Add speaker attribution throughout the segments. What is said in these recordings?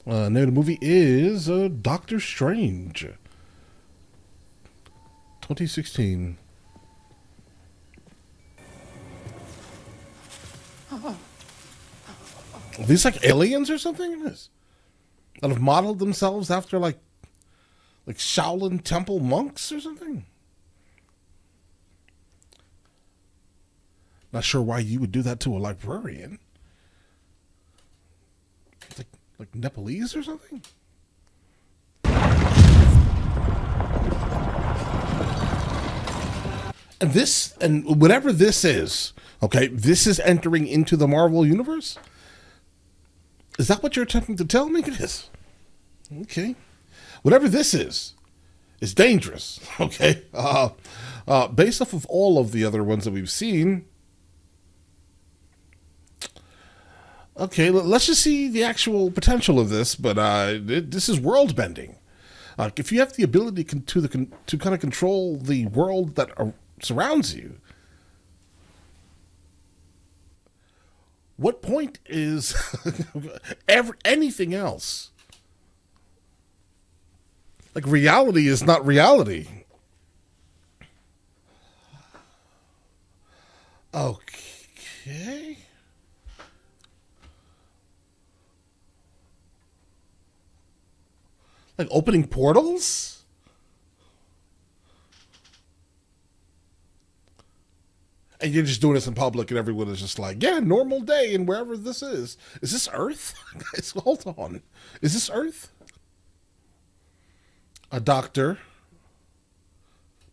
Speaker 1: Name of the movie is Doctor Strange, 2016. Are these like aliens or something? That have modeled themselves after like Shaolin Temple monks or something? Not sure why you would do that to a librarian. Like Nepalese or something? And this, and whatever this is, okay, this is entering into the Marvel Universe? Is that what you're attempting to tell me? It is. Okay. Whatever this is dangerous, okay? Based off of all of the other ones that we've seen, okay, let's just see the actual potential of this, but this is world bending. If you have the ability to kind of control the world that surrounds you, what point is anything else? Like, reality is not reality. Okay. Like opening portals? And you're just doing this in public and everyone is just like, yeah, normal day and wherever this is. Is this Earth? Guys, hold on. Is this Earth? A doctor.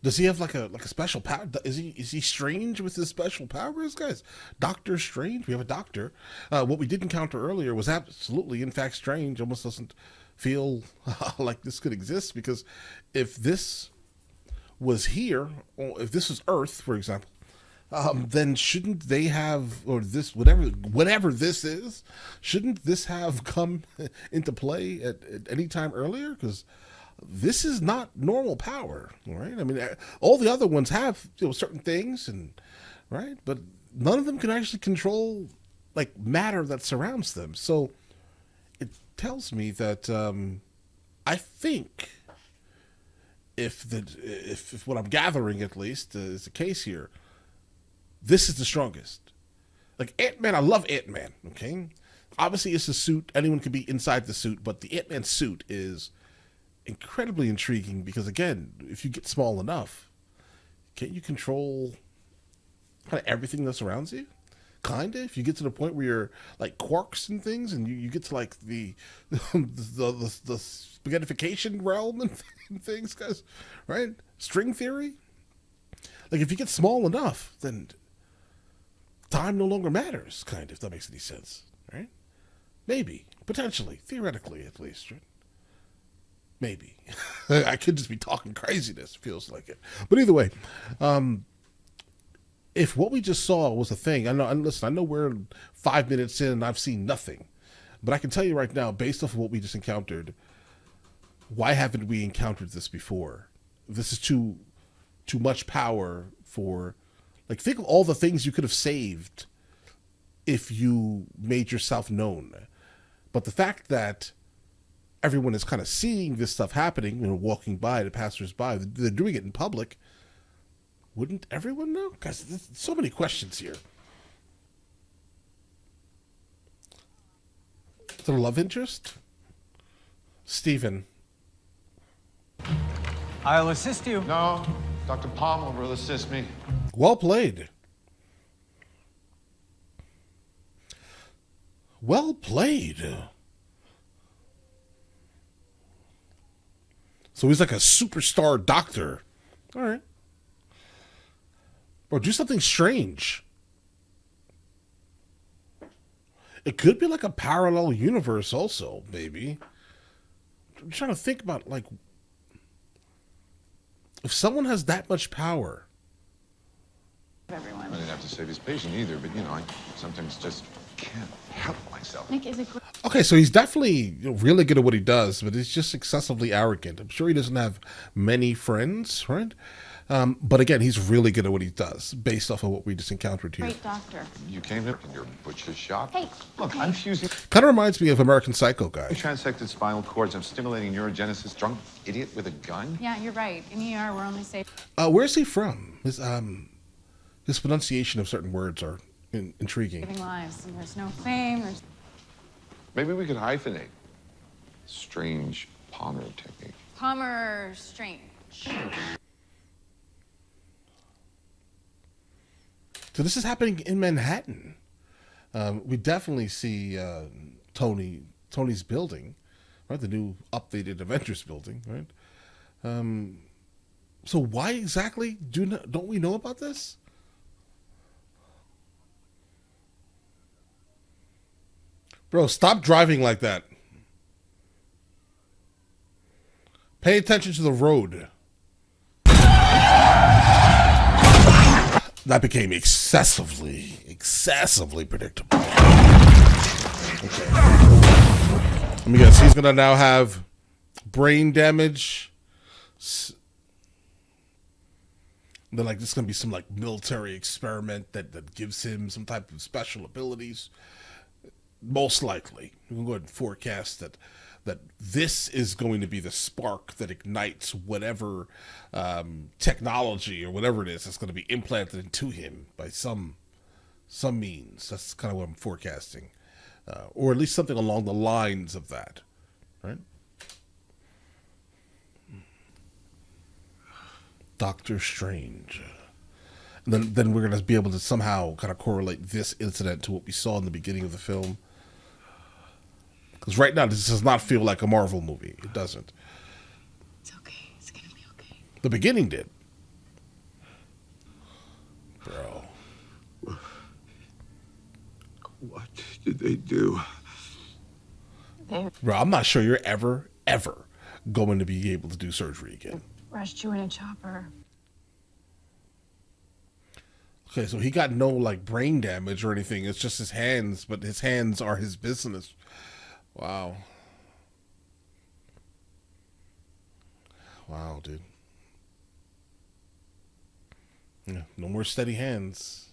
Speaker 1: Does he have like a special power? Is he strange with his special powers, guys? Doctor Strange. We have a doctor. What we did encounter earlier was absolutely, in fact, strange. Almost doesn't feel like this could exist, because if this was here, or if this was Earth, for example, then shouldn't they have, or this whatever this is, shouldn't this have come into play at any time earlier? Because this is not normal power, right? I mean, all the other ones have certain things, and right, but none of them can actually control like matter that surrounds them. So it tells me that I think if what I'm gathering at least is the case here, this is the strongest. Like Ant-Man, I love Ant-Man. Okay, obviously it's a suit; anyone can be inside the suit, but the Ant-Man suit is incredibly intriguing because, again, if you get small enough, can't you control kind of everything that surrounds you? Kinda. If you get to the point where you're like quarks and things, and you get to like the the spaghettification realm and things, guys, right? String theory. Like if you get small enough, then time no longer matters. Kind of, if that makes any sense, right? Maybe, potentially, theoretically, at least, right? Maybe. I could just be talking craziness, feels like it. But either way, if what we just saw was a thing, I know, and listen, I know we're 5 minutes in and I've seen nothing. But I can tell you right now, based off of what we just encountered, why haven't we encountered this before? This is too much power for, like, think of all the things you could have saved if you made yourself known. But the fact that everyone is kind of seeing this stuff happening, walking by, the passers-by, they're doing it in public. Wouldn't everyone know? Guys, there's so many questions here. The love interest? Stephen.
Speaker 2: I'll assist you.
Speaker 3: No, Dr. Palmer will assist me.
Speaker 1: Well played. Well played. So he's like a superstar doctor. All right. Or do something strange. It could be like a parallel universe also, maybe. I'm trying to think about, like, if someone has that much power.
Speaker 3: Everyone. I didn't have to save his patient either, but, I sometimes just can't help myself.
Speaker 4: Nick, is it
Speaker 1: Okay, so he's definitely really good at what he does, but he's just excessively arrogant. I'm sure he doesn't have many friends, right? But again, he's really good at what he does, based off of what we just encountered here.
Speaker 2: Great doctor.
Speaker 3: You came to your butcher's shop.
Speaker 2: Hey,
Speaker 3: Look,
Speaker 2: okay.
Speaker 3: I'm fusing
Speaker 1: Kind of reminds me of American Psycho guy.
Speaker 3: transected spinal cords. I'm stimulating neurogenesis. Drunk idiot with a gun.
Speaker 2: Yeah, you're right. In ER, we're only safe.
Speaker 1: Where's he from? His pronunciation of certain words are intriguing.
Speaker 2: Saving lives, and there's no fame. There's
Speaker 3: Maybe we could hyphenate. Strange Palmer technique.
Speaker 2: Palmer Strange.
Speaker 1: So this is happening in Manhattan. We definitely see Tony's building, right? The new updated Avengers building, right? So why exactly don't we know about this? Bro, stop driving like that. Pay attention to the road. That became excessively predictable. Okay. Let me guess. He's gonna now have brain damage. Then, like, this is gonna be some like military experiment that gives him some type of special abilities. Most likely, we can go ahead and forecast that this is going to be the spark that ignites whatever technology or whatever it is that's going to be implanted into him by some means. That's kind of what I'm forecasting, or at least something along the lines of that, right? Doctor Strange. And then we're going to be able to somehow kind of correlate this incident to what we saw in the beginning of the film. Because right now, this does not feel like a Marvel movie. It doesn't.
Speaker 2: It's okay. It's gonna be okay.
Speaker 1: The beginning did. Bro.
Speaker 4: What did they do?
Speaker 2: They
Speaker 1: Bro, I'm not sure you're ever going to be able to do surgery again.
Speaker 2: rushed you in a chopper.
Speaker 1: Okay, so he got no, like, brain damage or anything. It's just his hands, but his hands are his business. Wow. Wow, dude. Yeah, no more steady hands.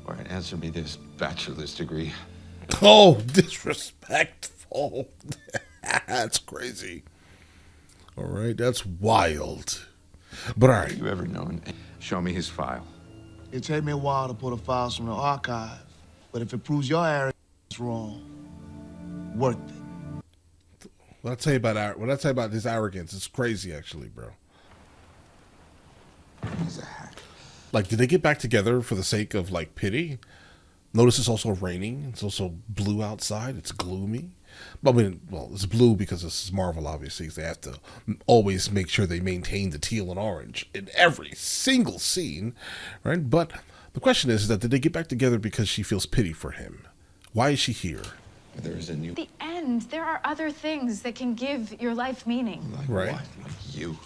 Speaker 3: Or answer me this bachelor's degree.
Speaker 1: Oh, disrespectful. That's crazy. All right, that's wild. But all right.
Speaker 3: You ever known? Show me his file.
Speaker 5: It take me a while to pull the files from the archive, but if it proves your arrogance wrong, worth it.
Speaker 1: What I tell you about his arrogance, it's crazy, actually, bro.
Speaker 3: He's a hack.
Speaker 1: Like, did they get back together for the sake of, like, pity? Notice it's also raining. It's also blue outside. It's gloomy. I mean, well, it's blue because this is Marvel, obviously. They have to always make sure they maintain the teal and orange in every single scene, right? But the question is that did they get back together because she feels pity for him? Why is she here?
Speaker 3: There is a new.
Speaker 2: The end. There are other things that can give your life meaning.
Speaker 3: Like
Speaker 1: Right.
Speaker 3: what? Like you.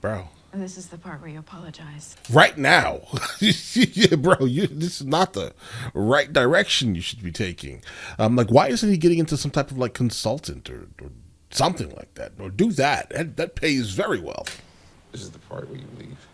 Speaker 1: Bro.
Speaker 2: And this is the part where you apologize.
Speaker 1: Right now. Yeah, bro, this is not the right direction you should be taking. Like, why isn't he getting into some type of, like, consultant or something like that? Or do that. That pays very well.
Speaker 3: This is the part where you leave.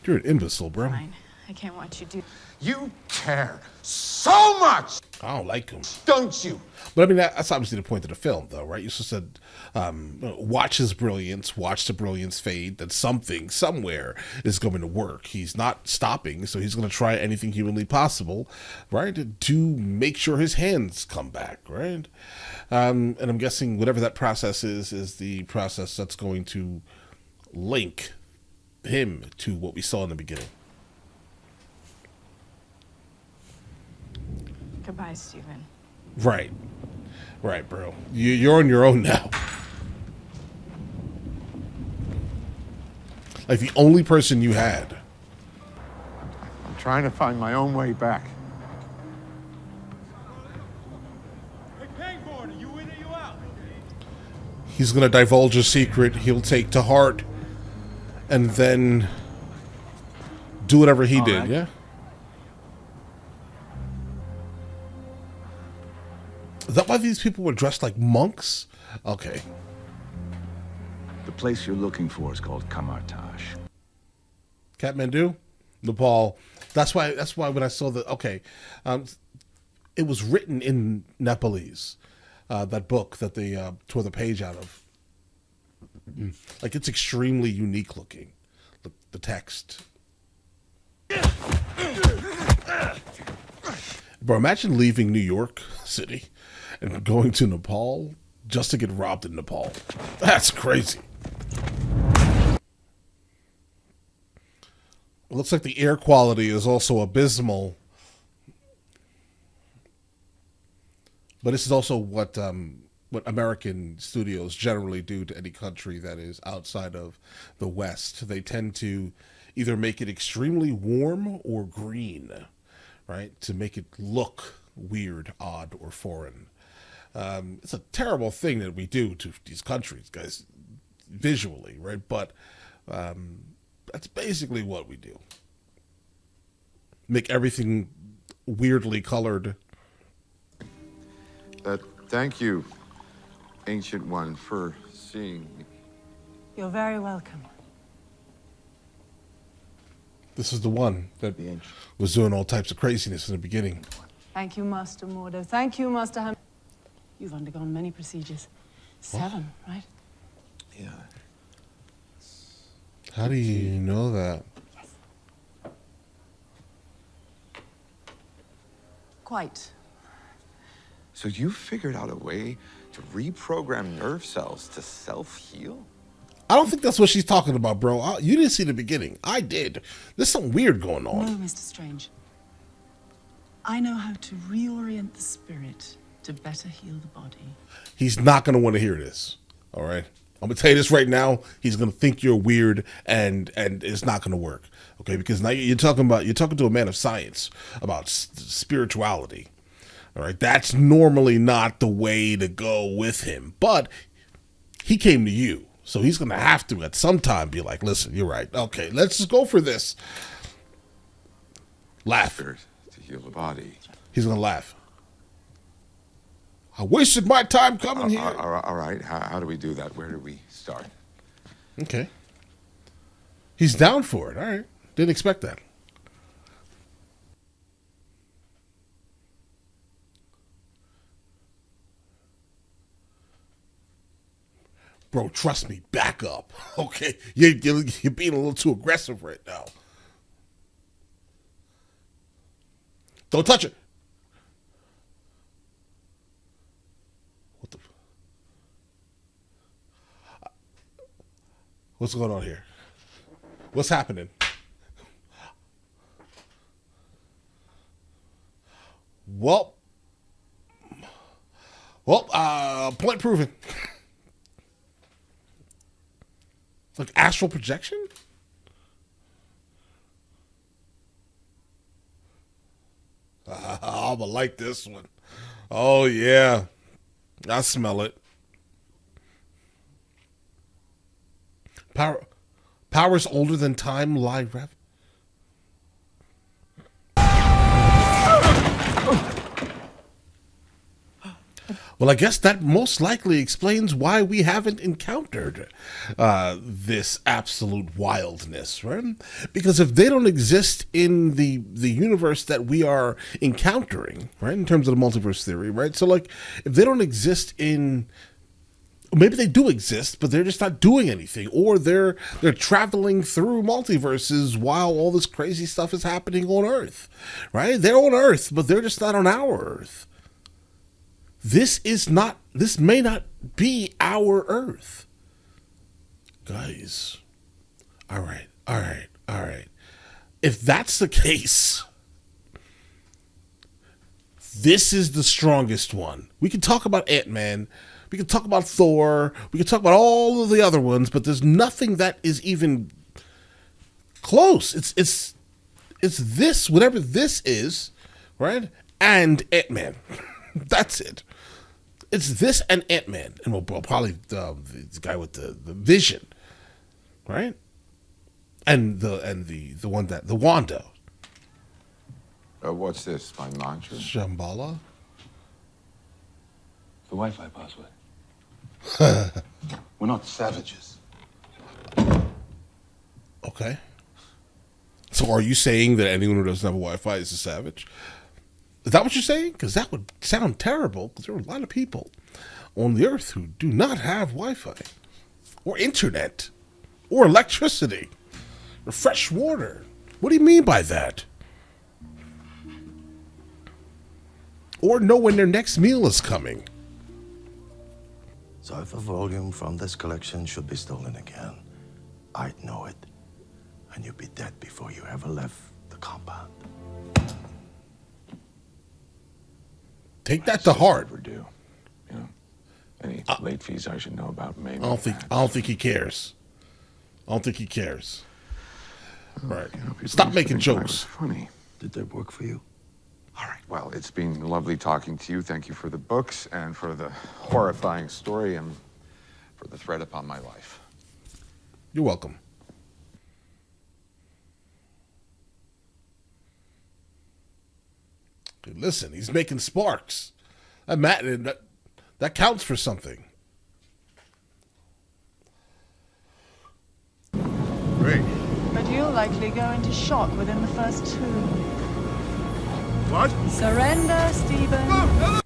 Speaker 1: You're an imbecile, bro.
Speaker 2: Fine. I can't watch you do.
Speaker 3: You care so much,
Speaker 1: I don't like him.
Speaker 3: don't you?
Speaker 1: But I mean, that's obviously the point of the film, though, right? You just said, watch his brilliance, watch the brilliance fade, that something, somewhere is going to work. He's not stopping, so he's going to try anything humanly possible, right, to make sure his hands come back, right? And I'm guessing whatever that process is the process that's going to link him to what we saw in the beginning.
Speaker 2: Goodbye, Stephen.
Speaker 1: Right, bro. You're on your own now. Like the only person you had.
Speaker 3: I'm trying to find my own way back.
Speaker 1: He's gonna divulge a secret he'll take to heart, and then do whatever he did.
Speaker 5: right.
Speaker 1: Yeah. Is that why these people were dressed like monks? Okay.
Speaker 6: place you're looking for is called Kamartash.
Speaker 1: Kathmandu, Nepal. That's why when I saw it was written in Nepalese. That book that they tore the page out of. Like, it's extremely unique looking. The text. Bro, imagine leaving New York City and going to Nepal just to get robbed in Nepal. That's crazy. It looks like the air quality is also abysmal. But this is also what American studios generally do to any country that is outside of the West. They tend to either make it extremely warm or green, right, to make it look weird, odd, or foreign. It's a terrible thing that we do to these countries, guys, visually, right? But that's basically what we do. Make everything weirdly colored.
Speaker 3: Thank you, Ancient One, for seeing me.
Speaker 7: You're very welcome.
Speaker 1: This is the one that was doing all types of craziness in the beginning.
Speaker 7: Thank you, Master Mordo. Thank you, Master Ham. You've undergone many procedures. 7, right?
Speaker 3: Yeah.
Speaker 1: How do you know that?
Speaker 7: Yes. Quite.
Speaker 3: So you figured out a way to reprogram nerve cells to self-heal?
Speaker 1: I don't think that's what she's talking about, bro. You didn't see the beginning. I did. There's something weird going on.
Speaker 7: No, Mr. Strange. I know how to reorient the spirit to better heal the body.
Speaker 1: He's not going to want to hear this, all right? I'm going to tell you this right now. He's going to think you're weird, and it's not going to work, okay? Because now you're talking to a man of science about spirituality. All right, that's normally not the way to go with him. But he came to you, so he's going to have to at some time be like, listen, you're right. Okay, let's just go for this. Laugh.
Speaker 3: To heal the body.
Speaker 1: He's going to laugh. I wasted my time coming here.
Speaker 3: All right, how do we do that? Where do we start?
Speaker 1: Okay. He's down for it. All right. Didn't expect that. Bro, trust me, back up, okay? You're being a little too aggressive right now. Don't touch it. What the? What's going on here? What's happening? Well, point proven. Like astral projection? I'm gonna like this one. Oh, yeah. I smell it. Powers older than time lie rev. Well, I guess that most likely explains why we haven't encountered this absolute wildness, right? Because if they don't exist in the universe that we are encountering, right, in terms of the multiverse theory, right? So, like, if they don't exist in, maybe they do exist, but they're just not doing anything, or they're traveling through multiverses while all this crazy stuff is happening on Earth, right? They're on Earth, but they're just not on our Earth. This may not be our Earth. Guys. All right. If that's the case, this is the strongest one. We can talk about Ant-Man, we can talk about Thor, we can talk about all of the other ones, but there's nothing that is even close. It's this, whatever this is, right? And Ant-Man. That's it. It's this and Ant-Man, and we'll probably the guy with the vision, right? And the one that the Wanda.
Speaker 3: What's this? My mantra?
Speaker 1: Shambhala.
Speaker 6: The Wi-Fi password. We're not savages.
Speaker 1: Okay. So are you saying that anyone who doesn't have a Wi-Fi is a savage? Is that what you're saying? Because that would sound terrible, because there are a lot of people on the earth who do not have Wi-Fi or internet or electricity or fresh water. What do you mean by that? Or know when their next meal is coming.
Speaker 8: So if a volume from this collection should be stolen again, I'd know it. And you'd be dead before you ever left the compound.
Speaker 1: Take that to heart.
Speaker 3: Overdue. You know, any late fees I should know about? Maybe.
Speaker 1: I don't think he cares. I don't think he cares. Right.
Speaker 3: You know, people
Speaker 1: Stop
Speaker 3: used to
Speaker 1: making
Speaker 3: think that I
Speaker 1: jokes.
Speaker 3: was funny.
Speaker 8: Did that work for you?
Speaker 3: All right. Well, it's been lovely talking to you. Thank you for the books and for the horrifying story and for the threat upon my life.
Speaker 1: You're welcome. Hey, listen, he's making sparks. That counts for something.
Speaker 4: Great.
Speaker 7: But you'll likely go into shock within the first 2.
Speaker 4: What?
Speaker 7: Surrender, Stephen.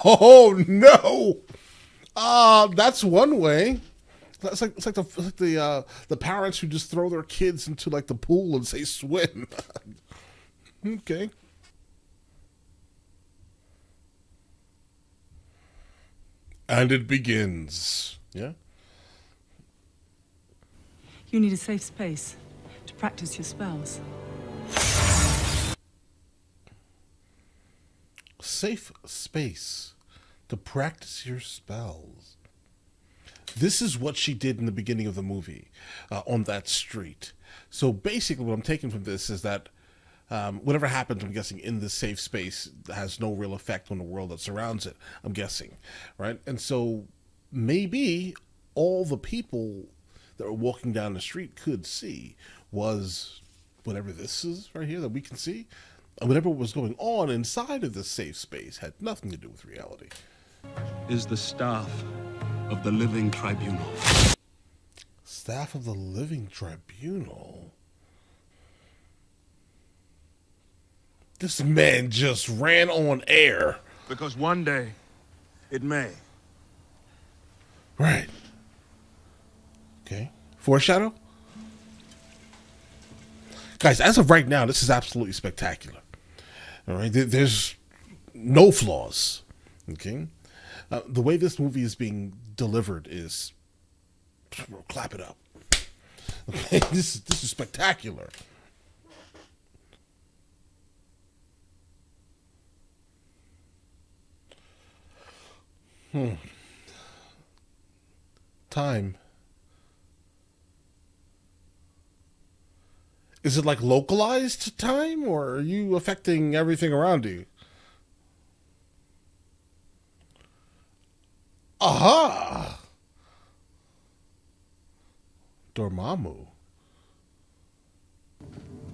Speaker 1: Oh no! That's one way. It's like the parents who just throw their kids into like the pool and say swim. Okay. And it begins. Yeah.
Speaker 7: You need a safe space to practice your spells.
Speaker 1: Safe space to practice your spells. This is what she did in the beginning of the movie on that street. So basically what I'm taking from this is that whatever happens, I'm guessing, in this safe space has no real effect on the world that surrounds it, I'm guessing, right? And so maybe all the people that were walking down the street could see was whatever this is right here that we can see, and whatever was going on inside of this safe space had nothing to do with reality.
Speaker 9: Is the staff of the Living Tribunal.
Speaker 1: Staff of the Living Tribunal? This man just ran on air.
Speaker 9: Because one day, it may.
Speaker 1: Right. Okay. Foreshadow? Guys, as of right now, this is absolutely spectacular. All right. There's no flaws. Okay. The way this movie is being delivered is, clap it up. Okay. This is spectacular. Time. Is it like localized time, or are you affecting everything around you? Aha! Dormammu.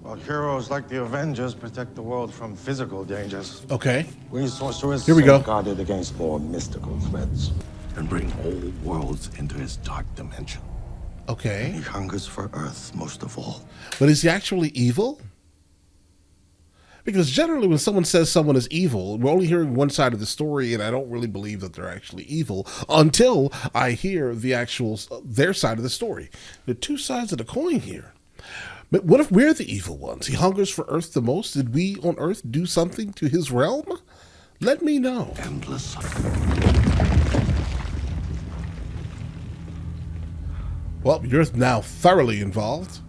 Speaker 8: Well, heroes like the Avengers protect the world from physical dangers.
Speaker 1: Okay.
Speaker 8: We sorcerers
Speaker 1: Here we go.
Speaker 8: guarded against more mystical threats and bring whole worlds into his dark dimension.
Speaker 1: Okay.
Speaker 8: He hungers for Earth most of all.
Speaker 1: But is he actually evil? Because generally when someone says someone is evil, we're only hearing one side of the story, and I don't really believe that they're actually evil until I hear the actual, their side of the story. There are two sides of the coin here. But what if we're the evil ones? He hungers for Earth the most. Did we on Earth do something to his realm? Let me know.
Speaker 8: Endless.
Speaker 1: Well, you're now thoroughly involved.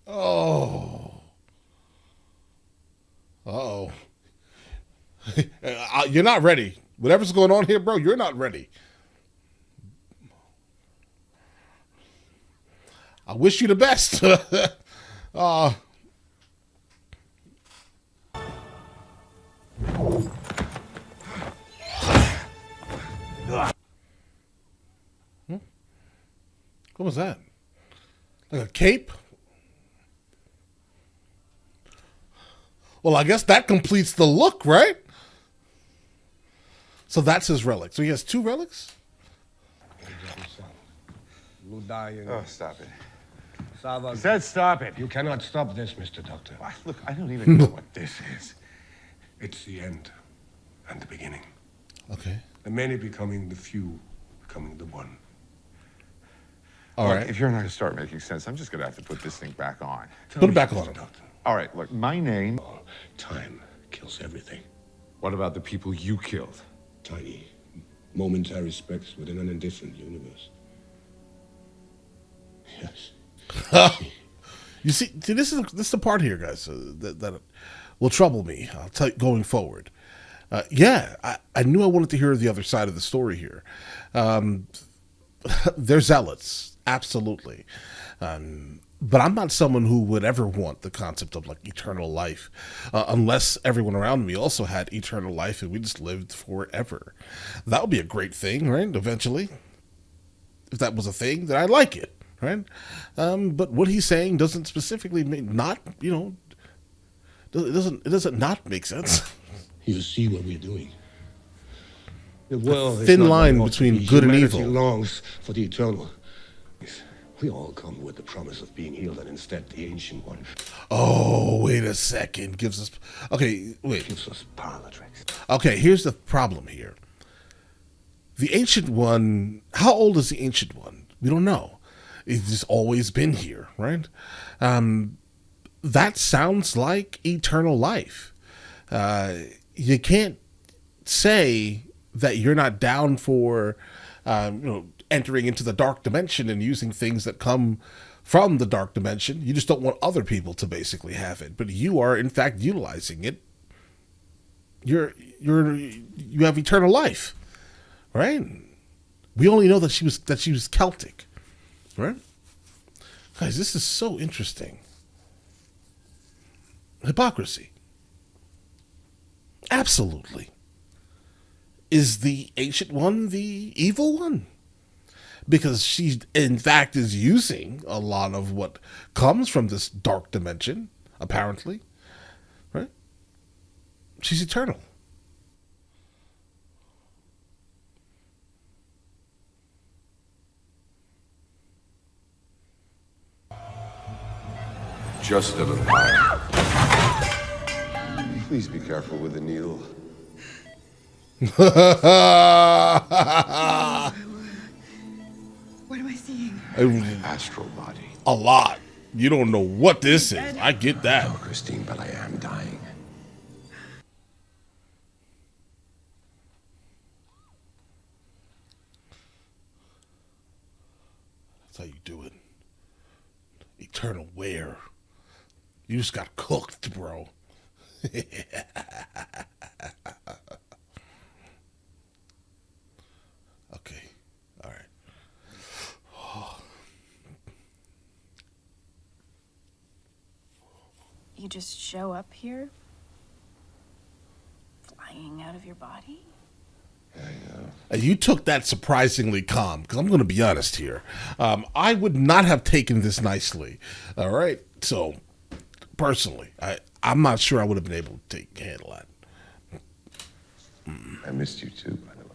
Speaker 1: Oh. Uh-oh. You're not ready. Whatever's going on here, bro, you're not ready. I wish you the best. What was that? Like a cape? Well, I guess that completes the look, right? So that's his relic. So he has 2 relics?
Speaker 3: Oh, stop it.
Speaker 10: I
Speaker 3: Said stop it.
Speaker 10: You cannot stop this, Mr. Doctor.
Speaker 3: Look, I don't even know what this is.
Speaker 10: It's the end and the beginning.
Speaker 1: Okay.
Speaker 10: The many becoming the few, becoming the one.
Speaker 1: All
Speaker 3: Look,
Speaker 1: right.
Speaker 3: if you're not going to start making sense, I'm just going to have to put this thing back on.
Speaker 1: Put it back on.
Speaker 10: Mr. Doctor.
Speaker 3: All right, look, my name...
Speaker 10: Time kills everything.
Speaker 3: What about the people you killed?
Speaker 10: Tiny, momentary specks within an indifferent universe. Yes.
Speaker 1: You see, this is the part here, guys, that will trouble me. I'll tell you going forward. I knew I wanted to hear the other side of the story here. They're zealots, absolutely. But I'm not someone who would ever want the concept of like eternal life, unless everyone around me also had eternal life and we just lived forever. That would be a great thing, right? Eventually, if that was a thing, then I'd like it, right? But what he's saying doesn't specifically mean not, it doesn't not make sense.
Speaker 10: You see what we're doing. The world is
Speaker 1: thin
Speaker 10: not
Speaker 1: line
Speaker 10: what it ought to
Speaker 1: between
Speaker 10: be.
Speaker 1: good and
Speaker 10: Humanity
Speaker 1: evil.
Speaker 10: longs for the eternal. We all come with the promise of being healed, and instead the Ancient One
Speaker 1: Oh, wait a second. Gives us... Okay, wait.
Speaker 10: gives us parlor tricks.
Speaker 1: Okay, here's the problem here. The Ancient One... How old is the Ancient One? We don't know. It's just always been here, right? That sounds like eternal life. You can't say that you're not down for, entering into the dark dimension and using things that come from the dark dimension. You just don't want other people to basically have it, but you are in fact utilizing it. You have eternal life, right? We only know that she was Celtic, right? Guys, this is so interesting. Hypocrisy. Absolutely. Is the Ancient One the evil one? Because she, in fact, is using a lot of what comes from this dark dimension, apparently. Right? She's eternal.
Speaker 3: Just a vampire. Please be careful with the needle.
Speaker 2: What am I seeing?
Speaker 3: Astral body.
Speaker 1: A lot. You don't know what this is. I get that.
Speaker 10: Oh, Christine, but I am dying.
Speaker 1: That's how you do it. Eternal wear. You just got cooked, bro. Okay. All right.
Speaker 2: You just show up here? Flying out of your body?
Speaker 1: And you took that surprisingly calm, because I'm going to be honest here. I would not have taken this nicely. All right? So, personally, I'm not sure I would have been able to handle that.
Speaker 3: I missed you too, by the way.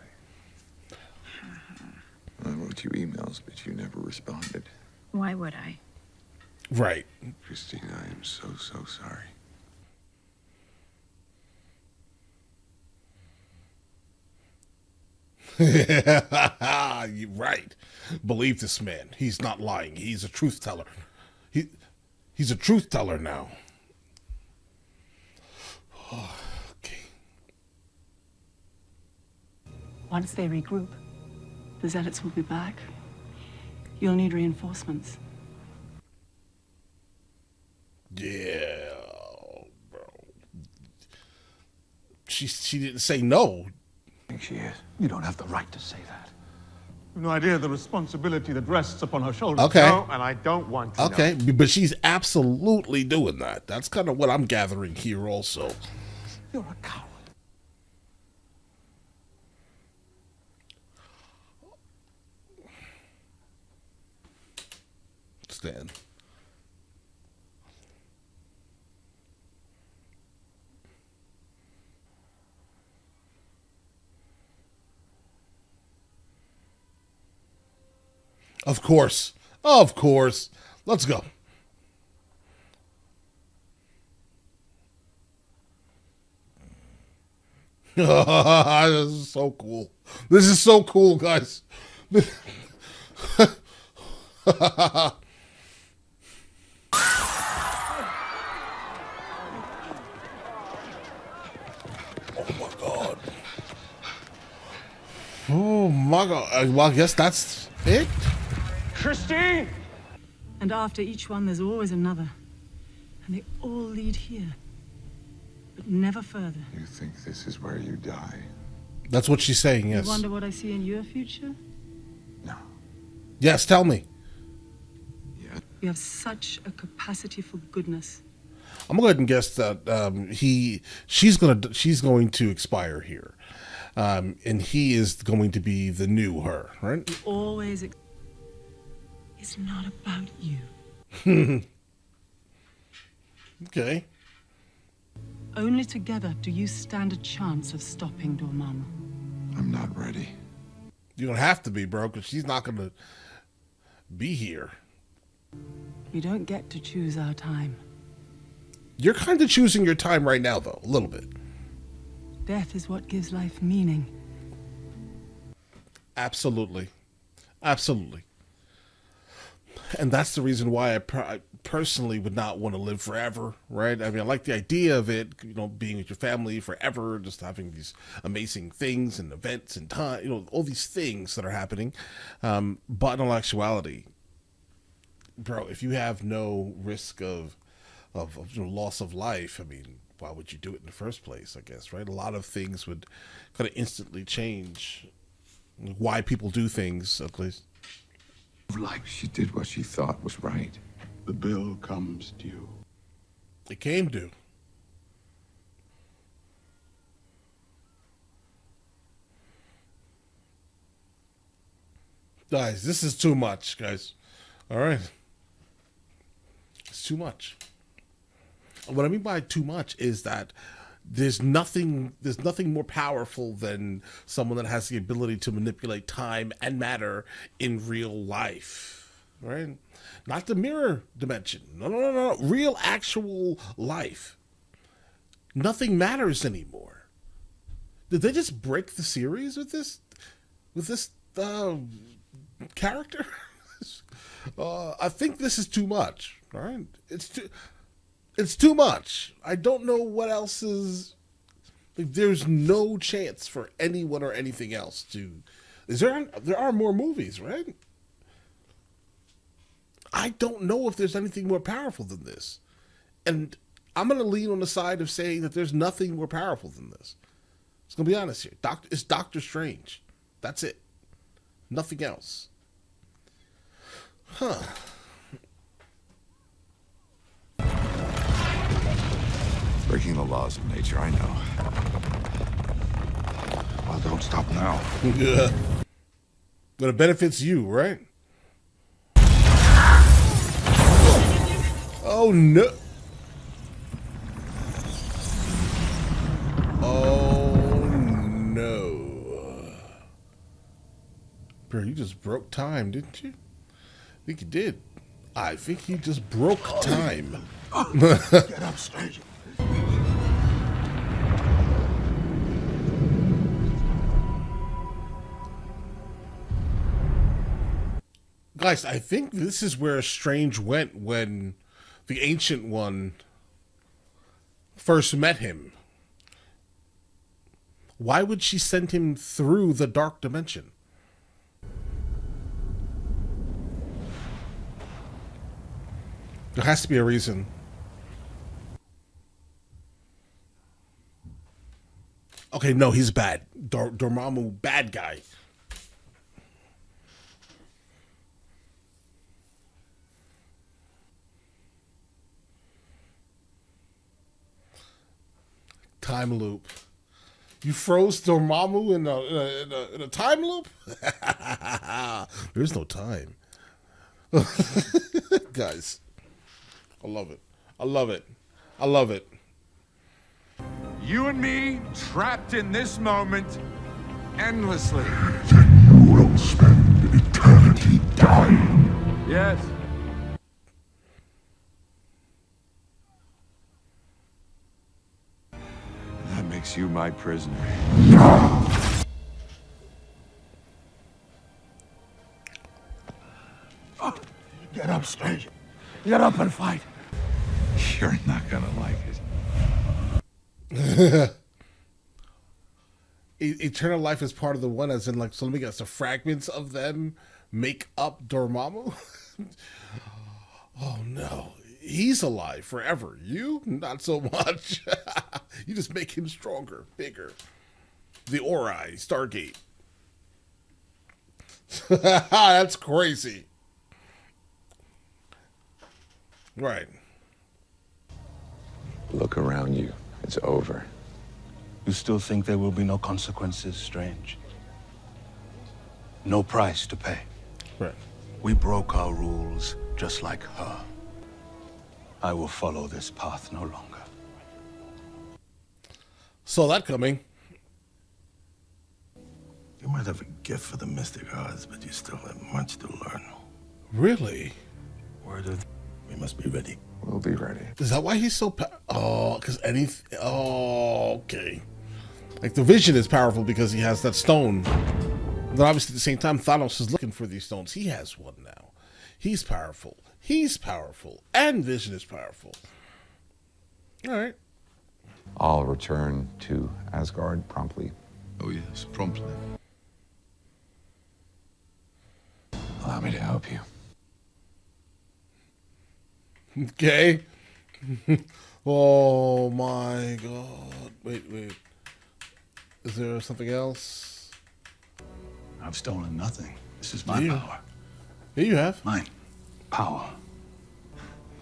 Speaker 3: I wrote you emails, but you never responded.
Speaker 2: Why would I?
Speaker 1: Right.
Speaker 3: Christine, I am so, so sorry.
Speaker 1: You're right. Believe this man. He's not lying. He's a truth teller. He's a truth teller now. Okay.
Speaker 7: Once they regroup, the Zealots will be back. You'll need reinforcements.
Speaker 1: Yeah, bro. She didn't say no.
Speaker 6: I think she is. You don't have the right to say that.
Speaker 11: No idea the responsibility that rests upon her shoulders.
Speaker 1: Okay.
Speaker 11: No, and I don't want to
Speaker 1: Okay,
Speaker 11: know.
Speaker 1: but she's absolutely doing that. That's kind of what I'm gathering here also.
Speaker 6: You're a coward.
Speaker 1: Stan. Of course. Of course. Let's go. This is so cool. This is so cool, guys. Oh my god. Well, I guess that's it.
Speaker 11: Christine!
Speaker 7: And after each one, there's always another. And they all lead here. But never further.
Speaker 3: You think this is where you die?
Speaker 1: That's what she's saying, yes.
Speaker 7: You wonder what I see in your future?
Speaker 3: No.
Speaker 1: Yes, tell me.
Speaker 3: Yeah.
Speaker 7: You have such a capacity for goodness.
Speaker 1: I'm gonna go ahead and guess that she's going to expire here. And he is going to be the new her, right?
Speaker 7: You always it's not about you.
Speaker 1: Okay.
Speaker 7: Only together do you stand a chance of stopping Dormammu.
Speaker 3: I'm not ready.
Speaker 1: You don't have to be, bro, because she's not going to be here.
Speaker 7: We don't get to choose our time.
Speaker 1: You're kind of choosing your time right now, though, a little bit.
Speaker 7: Death is what gives life meaning.
Speaker 1: Absolutely. Absolutely. And that's the reason why I personally would not want to live forever, right? I mean, I like the idea of it, being with your family forever, just having these amazing things and events and time, all these things that are happening. But in all actuality, bro, if you have no risk of loss of life, I mean, why would you do it in the first place, I guess, right? A lot of things would kind of instantly change why people do things, at least.
Speaker 3: Like she did what she thought was right.
Speaker 9: The bill comes due.
Speaker 1: It came due. Guys, this is too much, guys. All right. It's too much. What I mean by too much is that there's nothing more powerful than someone that has the ability to manipulate time and matter in real life, right? Not the mirror dimension. No. Real, actual life. Nothing matters anymore. Did they just break the series with this character? I think this is too much. All right, It's too much. I don't know what else is. There's no chance for anyone or anything else to. There are more movies, right? I don't know if there's anything more powerful than this, and I'm gonna lean on the side of saying that there's nothing more powerful than this. It's gonna be honest here. It's Doctor Strange. That's it. Nothing else. Huh.
Speaker 3: Breaking the laws of nature, I know.
Speaker 4: Well, don't stop now.
Speaker 1: Yeah. But it benefits you, right? Oh no. Oh no. Bro, you just broke time, didn't you? I think you did. I think you just broke time.
Speaker 4: Get up, stranger.
Speaker 1: Guys, I think this is where Strange went when the Ancient One first met him. Why would she send him through the dark dimension? There has to be a reason. Okay, no, he's bad. Dormammu, bad guy. Time loop. You froze Dormammu in a time loop? There's no time. Guys, I love it. I love it. I love it.
Speaker 3: You and me trapped in this moment endlessly.
Speaker 4: Then you will spend eternity
Speaker 9: Yes.
Speaker 3: That makes you my prisoner.
Speaker 4: Get up, stranger. Get up and fight.
Speaker 3: You're not gonna like it.
Speaker 1: Eternal life is part of the one, as in, like, so let me guess, the fragments of them make up Dormammu? Oh no, he's alive forever. You, not so much. You just make him stronger, bigger. The Ori, Stargate. That's crazy. Right.
Speaker 3: Look around you. It's over.
Speaker 6: You still think there will be no consequences, Strange? No price to pay.
Speaker 1: Right.
Speaker 6: We broke our rules just like her. I will follow this path no longer.
Speaker 1: Saw that coming.
Speaker 8: You might have a gift for the mystic arts, but you still have much to learn.
Speaker 1: Really?
Speaker 8: Word of... We must be ready.
Speaker 3: We'll be ready.
Speaker 1: Is that why he's so oh, because anything... Oh, okay. Like, the Vision is powerful because he has that stone. But obviously, at the same time, Thanos is looking for these stones. He has one now. He's powerful. He's powerful. And Vision is powerful. All right.
Speaker 3: I'll return to Asgard promptly.
Speaker 9: Oh, yes, promptly.
Speaker 3: Allow me to help you.
Speaker 1: Okay. Oh, my God. Wait. Is there something else?
Speaker 6: I've stolen nothing. This is my
Speaker 1: Yeah.
Speaker 6: power.
Speaker 1: Here you have.
Speaker 6: Mine. Power.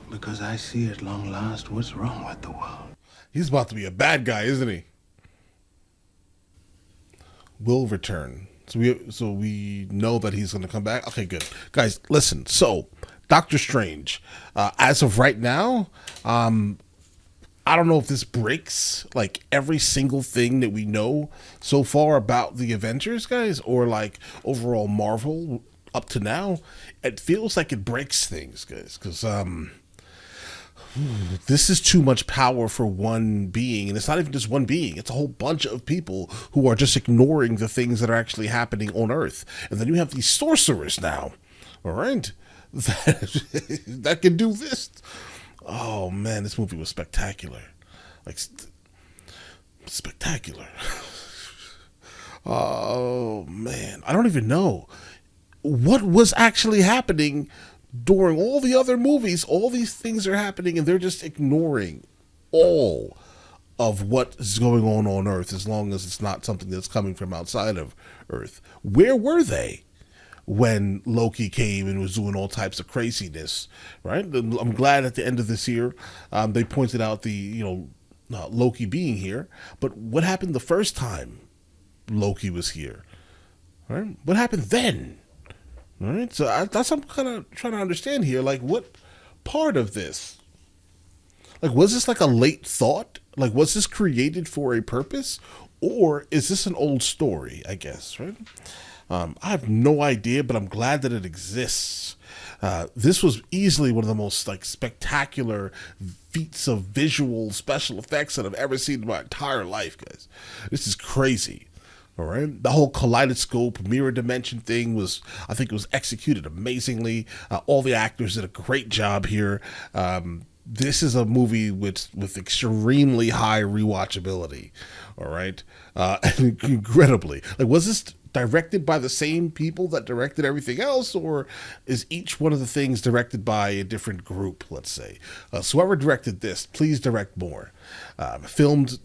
Speaker 6: Because I see at long last what's wrong with the world.
Speaker 1: He's about to be a bad guy, isn't he? Will return. So we know that he's going to come back. Okay, good. Guys, listen. So, Doctor Strange, as of right now, I don't know if this breaks like every single thing that we know so far about the Avengers, guys, or like overall Marvel up to now. It feels like it breaks things, guys, because this is too much power for one being, and it's not even just one being. It's a whole bunch of people who are just ignoring the things that are actually happening on Earth. And then you have these sorcerers now, all right, that can do this. Oh man, this movie was spectacular, like spectacular. Oh man, I don't even know what was actually happening during all the other movies. All these things are happening, and they're just ignoring all of what is going on Earth, as long as it's not something that's coming from outside of Earth. Where were they when Loki came and was doing all types of craziness, right? I'm glad at the end of this year, they pointed out the, Loki being here. But what happened the first time Loki was here, right? What happened then? All right, so that's what I'm kind of trying to understand here. Like, what part of this? Like, was this like a late thought? Like, was this created for a purpose? Or is this an old story, I guess, right? I have no idea, but I'm glad that it exists. This was easily one of the most like spectacular feats of visual special effects that I've ever seen in my entire life, guys. This is crazy. All right. The whole kaleidoscope mirror dimension thing I think it was executed amazingly. All the actors did a great job here. This is a movie with extremely high rewatchability. All right. And incredibly, like, was this directed by the same people that directed everything else, or is each one of the things directed by a different group, let's say? So whoever directed this, please direct more. Filmed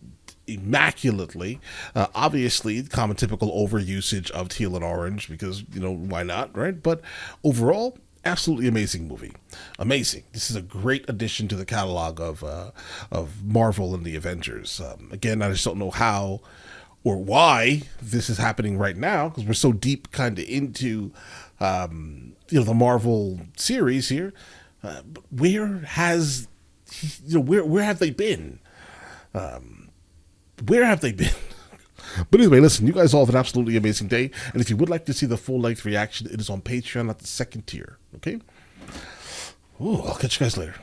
Speaker 1: immaculately. Obviously, common typical overusage of teal and orange because, why not, right? But overall, absolutely amazing movie. Amazing. This is a great addition to the catalog of Marvel and the Avengers. Again, I just don't know how or why this is happening right now, because we're so deep kind of into the Marvel series here. But where has where have they been? Where have they been? But anyway, listen, you guys all have an absolutely amazing day. And if you would like to see the full-length reaction, it is on Patreon at the second tier. Okay? Ooh, I'll catch you guys later.